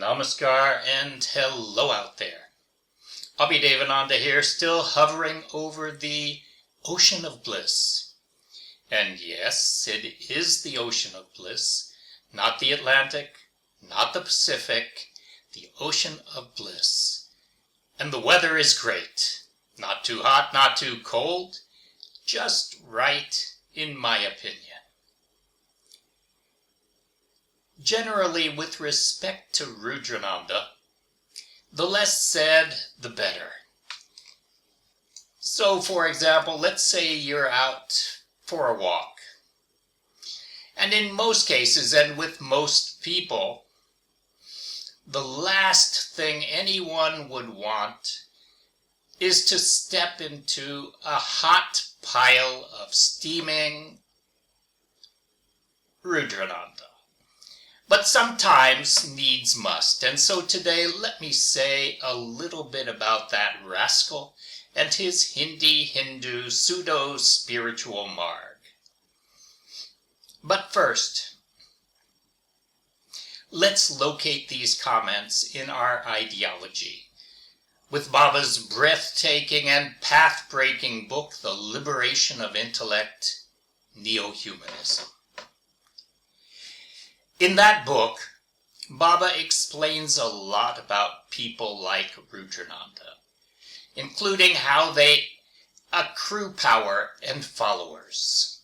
Namaskar and hello out there. Abhidevananda here, still hovering over the Ocean of Bliss. And yes, it is the Ocean of Bliss, not the Atlantic, not the Pacific, the Ocean of Bliss. And the weather is great. Not too hot, not too cold, just right in my opinion. Generally, with respect to Rudrananda, the less said, the better. So, for example, let's say you're out for a walk. And in most cases, and with most people, the last thing anyone would want is to step into a hot pile of steaming Rudrananda. But sometimes needs must, and so today let me say a little bit about that rascal and his Hindu pseudo-spiritual marg. But first, let's locate these comments in our ideology, with Baba's breathtaking and path-breaking book, The Liberation of Intellect, Neo-Humanism. In that book, Baba explains a lot about people like Rudrananda, including how they accrue power and followers.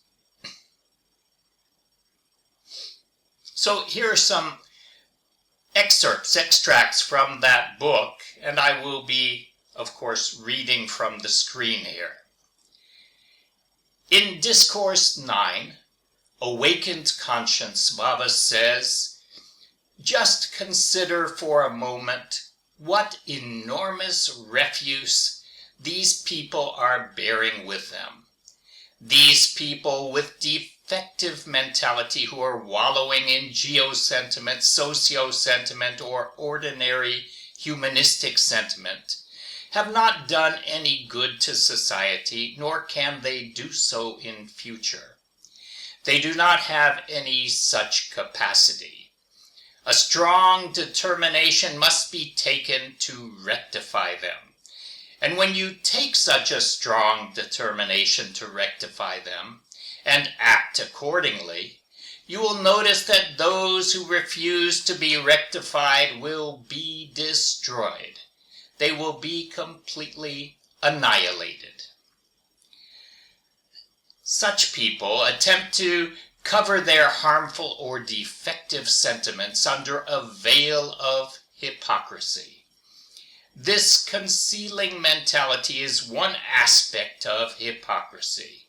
So here are some extracts from that book, and I will be, of course, reading from the screen here. In Discourse 9, Awakened Conscience, Baba says, just consider for a moment what enormous refuse these people are bearing with them. These people with defective mentality who are wallowing in geo-sentiment, socio-sentiment, or ordinary humanistic sentiment have not done any good to society, nor can they do so in future. They do not have any such capacity. A strong determination must be taken to rectify them. And when you take such a strong determination to rectify them and act accordingly, you will notice that those who refuse to be rectified will be destroyed. They will be completely annihilated. Such people attempt to cover their harmful or defective sentiments under a veil of hypocrisy. This concealing mentality is one aspect of hypocrisy.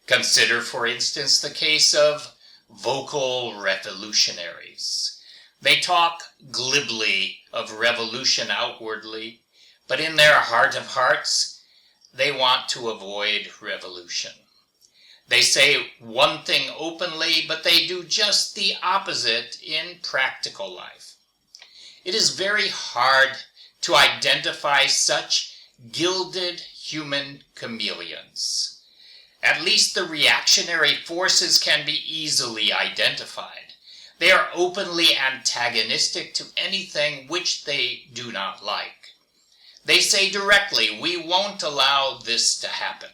Consider, for instance, the case of vocal revolutionaries. They talk glibly of revolution outwardly, but in their heart of hearts, they want to avoid revolution. They say one thing openly, but they do just the opposite in practical life. It is very hard to identify such gilded human chameleons. At least the reactionary forces can be easily identified. They are openly antagonistic to anything which they do not like. They say directly, we won't allow this to happen.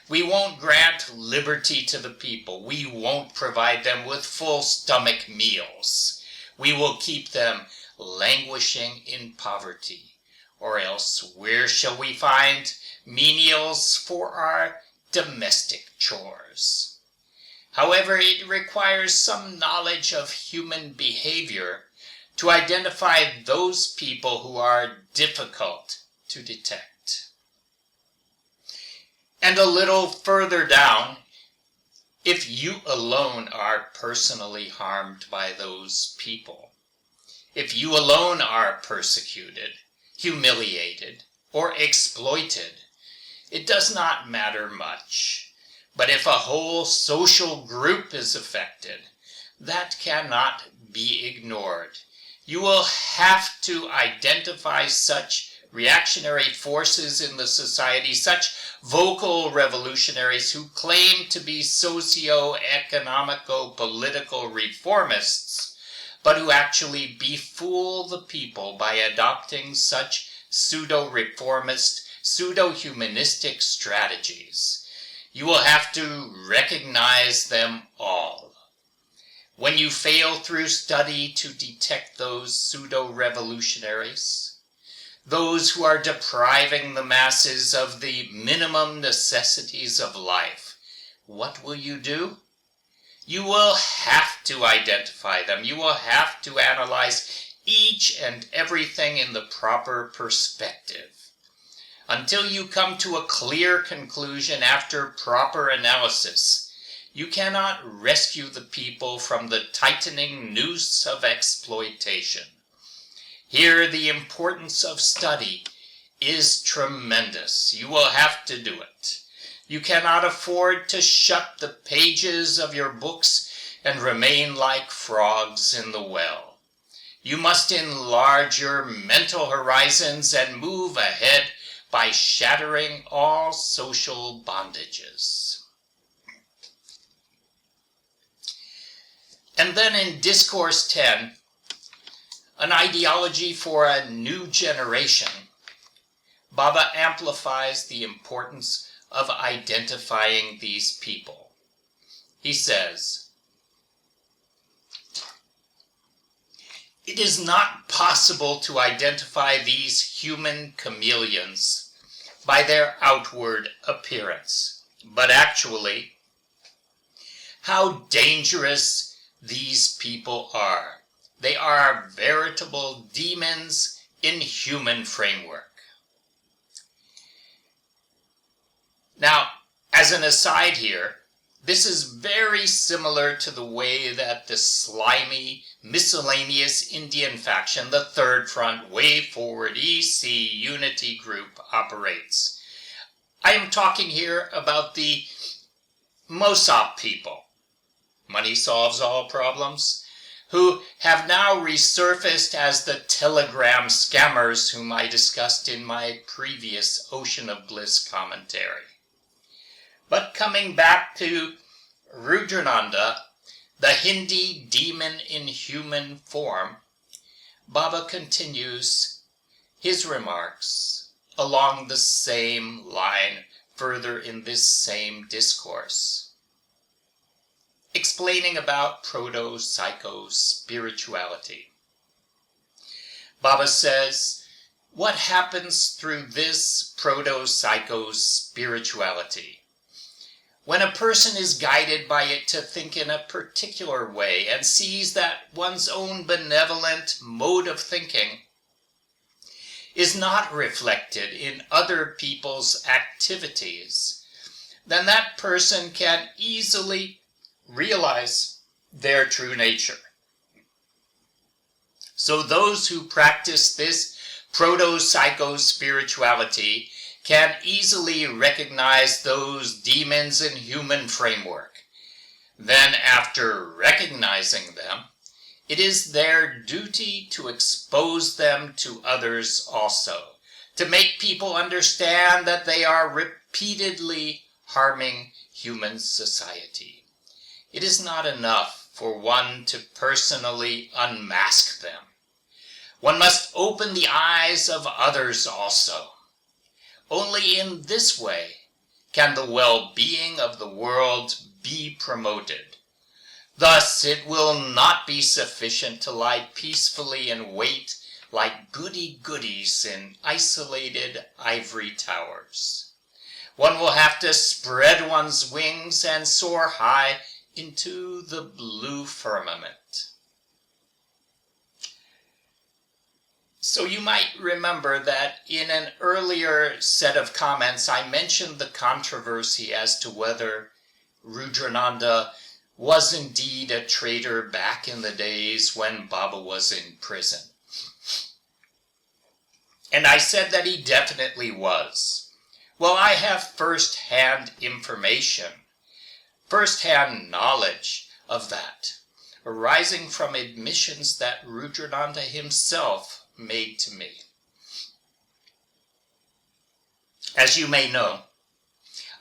We won't grant liberty to the people. We won't provide them with full stomach meals. We will keep them languishing in poverty. Or else, where shall we find menials for our domestic chores? However, it requires some knowledge of human behavior to identify those people who are difficult to detect. And a little further down, if you alone are personally harmed by those people, if you alone are persecuted, humiliated, or exploited, it does not matter much. But if a whole social group is affected, that cannot be ignored. You will have to identify such reactionary forces in the society, such vocal revolutionaries who claim to be socio-economico-political reformists, but who actually befool the people by adopting such pseudo-reformist, pseudo-humanistic strategies. You will have to recognize them all. When you fail through study to detect those pseudo-revolutionaries, those who are depriving the masses of the minimum necessities of life, what will you do? You will have to identify them. You will have to analyze each and everything in the proper perspective. Until you come to a clear conclusion after proper analysis, you cannot rescue the people from the tightening noose of exploitation. Here the importance of study is tremendous. You will have to do it. You cannot afford to shut the pages of your books and remain like frogs in the well. You must enlarge your mental horizons and move ahead by shattering all social bondages. And then in Discourse 10, an ideology for a new generation, Baba amplifies the importance of identifying these people. He says, "It is not possible to identify these human chameleons by their outward appearance, but actually, how dangerous these people are. They are veritable demons in human framework." Now, as an aside here, this is very similar to the way that the slimy, miscellaneous Indian faction, the Third Front, Way Forward, EC, Unity Group, operates. I am talking here about the Mosop people, money solves all problems, who have now resurfaced as the Telegram scammers whom I discussed in my previous Ocean of Bliss commentary. But coming back to Rudrananda, the Hindi demon in human form, Baba continues his remarks along the same line further in this same discourse, explaining about proto-psycho-spirituality. Baba says, what happens through this proto-psycho-spirituality? When a person is guided by it to think in a particular way and sees that one's own benevolent mode of thinking is not reflected in other people's activities, then that person can easily realize their true nature. So those who practice this proto-psycho-spirituality can easily recognize those demons in human framework. Then, after recognizing them, it is their duty to expose them to others also, to make people understand that they are repeatedly harming human society. It is not enough for one to personally unmask them. One must open the eyes of others also. Only in this way can the well-being of the world be promoted. Thus, it will not be sufficient to lie peacefully and wait like goody-goodies in isolated ivory towers. One will have to spread one's wings and soar high into the blue firmament. So you might remember that in an earlier set of comments I mentioned the controversy as to whether Rudrananda was indeed a traitor back in the days when Baba was in prison. And I said that he definitely was. Well, I have first-hand information, first-hand knowledge of that, arising from admissions that Rudrananda himself made to me. As you may know,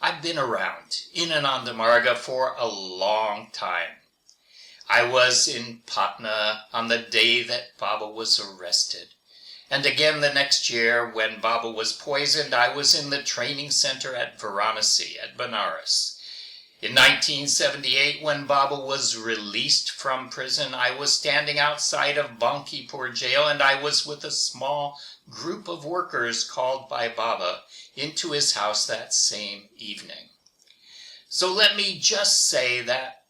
I've been around in Ananda Marga for a long time. I was in Patna on the day that Baba was arrested. And again the next year when Baba was poisoned, I was in the training center at Varanasi, at Benares. In 1978, when Baba was released from prison, I was standing outside of Bankipur jail, and I was with a small group of workers called by Baba into his house that same evening. So let me just say that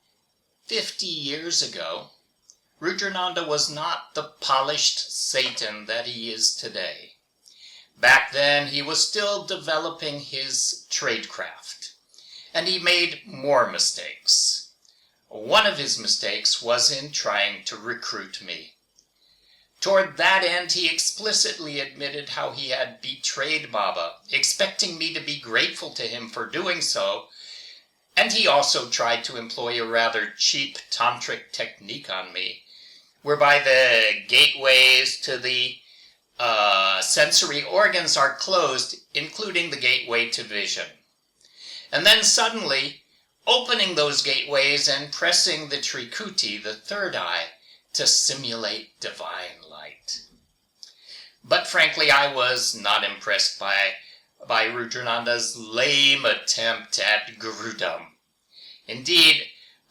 50 years ago, Rudrananda was not the polished Satan that he is today. Back then, he was still developing his tradecraft. And he made more mistakes. One of his mistakes was in trying to recruit me. Toward that end, he explicitly admitted how he had betrayed Baba, expecting me to be grateful to him for doing so, and he also tried to employ a rather cheap tantric technique on me, whereby the gateways to the sensory organs are closed, including the gateway to vision. And then suddenly, opening those gateways and pressing the Trikuti, the third eye, to simulate divine light. But frankly, I was not impressed by Rudrananda's lame attempt at gurudom. Indeed,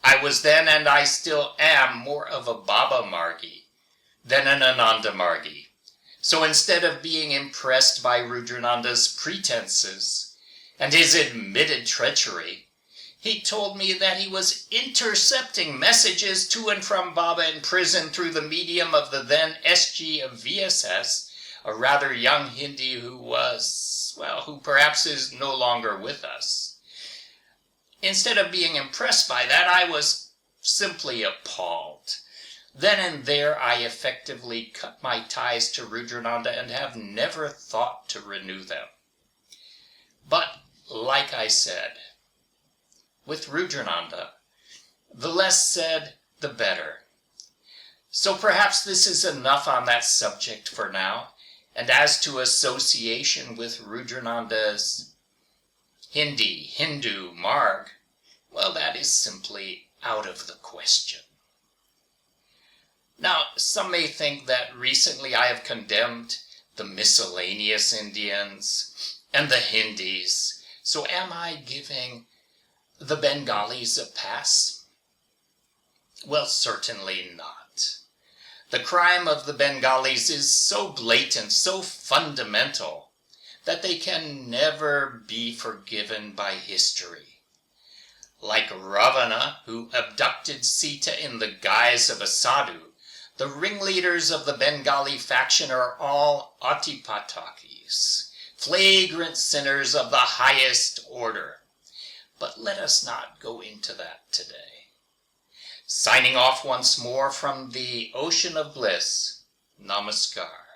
I was then, and I still am, more of a Baba Margi than an Ananda Margi. So instead of being impressed by Rudrananda's pretenses, and his admitted treachery, he told me that he was intercepting messages to and from Baba in prison through the medium of the then SG of VSS, a rather young Hindi who perhaps is no longer with us. Instead of being impressed by that, I was simply appalled. Then and there I effectively cut my ties to Rudrananda and have never thought to renew them. But like I said, with Rudrananda, the less said, the better. So perhaps this is enough on that subject for now, and as to association with Rudrananda's Hindu Marg, well, that is simply out of the question. Now, some may think that recently I have condemned the miscellaneous Indians and the Hindis. So am I giving the Bengalis a pass? Well, certainly not. The crime of the Bengalis is so blatant, so fundamental, that they can never be forgiven by history. Like Ravana, who abducted Sita in the guise of a sadhu, the ringleaders of the Bengali faction are all Atipatakis, flagrant sinners of the highest order. But let us not go into that today. Signing off once more from the Ocean of Bliss, Namaskar.